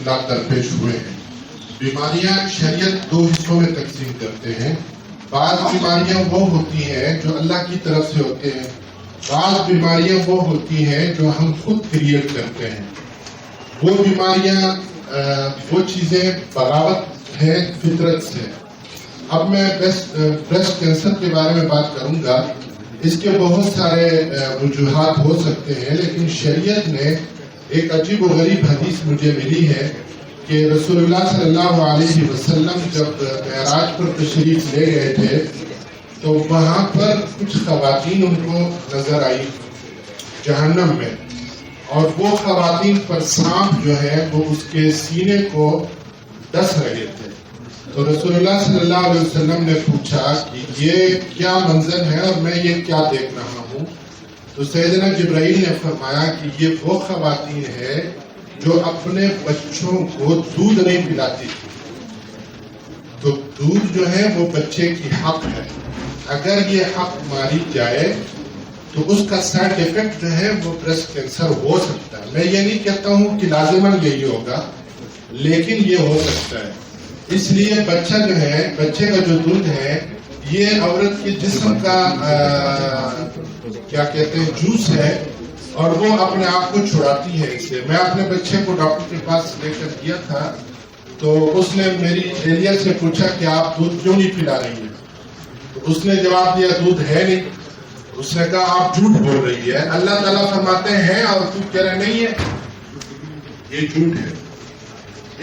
مشکلات درپیش ہوئے ہیں۔ بیماریاں شریعت دو حصوں میں تقسیم کرتے ہیں۔ بعض بیماریاں وہ ہوتی ہیں جو اللہ کی طرف سے ہوتے ہیں، بعض بیماریاں وہ ہوتی ہیں جو ہم خود کریٹ کرتے ہیں۔ وہ بیماریاں وہ چیزیں بغاوت ہے فطرت سے۔ اب میں بریسٹ کینسر کے بارے میں بات کروں گا۔ اس کے بہت سارے وجوہات ہو سکتے ہیں، لیکن شریعت نے ایک عجیب و غریب حدیث مجھے ملی ہے کہ رسول اللہ صلی اللہ علیہ وسلم جب معراج پر تشریف لے گئے تھے تو وہاں پر کچھ خواتین ان کو نظر آئی جہنم میں، اور وہ خواتین پر سانپ جو ہے وہ اس کے سینے کو ڈس رہے تھے۔ تو رسول اللہ صلی اللہ علیہ وسلم نے پوچھا کہ یہ کیا منظر ہے اور میں یہ کیا دیکھ رہا ہوں؟ تو سیدنا جبرائیل نے فرمایا کہ یہ وہ خواتین ہے جو اپنے بچوں کو دودھ نہیں پلاتی تھی۔ تو دودھ جو ہے وہ بچے کی حق ہے، اگر یہ حق ماری جائے تو اس کا سائیڈ ایفیکٹ جو ہے وہ بریسٹ کینسر ہو سکتا ہے۔ میں یہ نہیں کہتا ہوں کہ لازماً یہی ہوگا، لیکن یہ ہو سکتا ہے۔ اس لیے بچہ جو ہے، بچے کا جو دودھ ہے، یہ عورت کے جسم کا کیا کہتے ہیں جوس ہے، اور وہ اپنے آپ کو چھڑاتی ہے اس سے۔ میں اپنے بچے کو ڈاکٹر کے پاس لے کر گیا تھا تو اس نے میری ایریا سے پوچھا کہ آپ دودھ کیوں نہیں پلا رہی ہیں؟ تو اس نے جواب دیا دودھ ہے نہیں۔ اس نے کہا آپ جھوٹ بول رہی ہے، اللہ تعالیٰ فرماتے ہیں اور تو کہہ رہے نہیں ہے، یہ جھوٹ ہے۔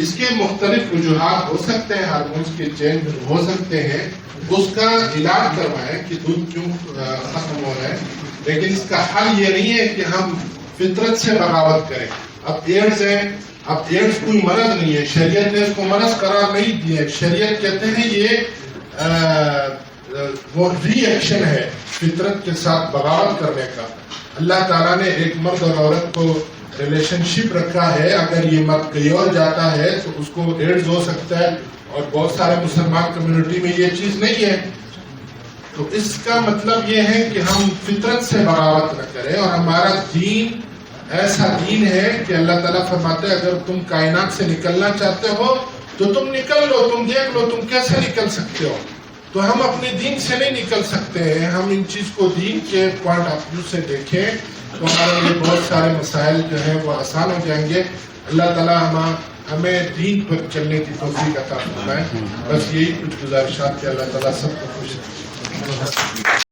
اس کے مختلف وجوہات ہو سکتے ہیں، ہارمونز کے چینج ہو سکتے ہیں، اس کا علاج کروائیں کہ دودھ کیوں ختم ہو رہا ہے، لیکن اس کا حل یہ نہیں ہے کہ ہم فطرت سے بغاوت کریں۔ اب ایڈز ہے، اب ایڈز کوئی مرض نہیں ہے، شریعت نے اس کو مرض قرار نہیں دیا ہے۔ شریعت کہتے ہیں یہ وہ ری ایکشن ہے فطرت کے ساتھ بغاوت کرنے کا۔ اللہ تعالیٰ نے ایک مرد اور عورت کو ریلیشن شپ رکھا ہے، اگر یہ مرد کہیں اور جاتا ہے تو اس کو ایڈز ہو سکتا ہے، اور بہت سارے مسلمان کمیونٹی میں یہ چیز نہیں ہے۔ تو اس کا مطلب یہ ہے کہ ہم فطرت سے بغاوت نہ کریں، اور ہمارا دین ایسا دین ہے کہ اللہ تعالیٰ فرماتے ہیں اگر تم کائنات سے نکلنا چاہتے ہو تو تم نکل لو، تم دیکھ لو تم کیسے نکل سکتے ہو۔ تو ہم اپنے دین سے نہیں نکل سکتے ہیں، ہم ان چیز کو دین کے پوائنٹ آف ویو سے دیکھیں تو ہمارے لیے بہت سارے مسائل جو ہیں وہ آسان ہو جائیں گے۔ اللہ تعالیٰ ہمیں دین پر چلنے کی توفیق عطا فرمائے۔ بس یہی کچھ گزارشات کہ اللہ تعالیٰ سب کو خوش رکھے۔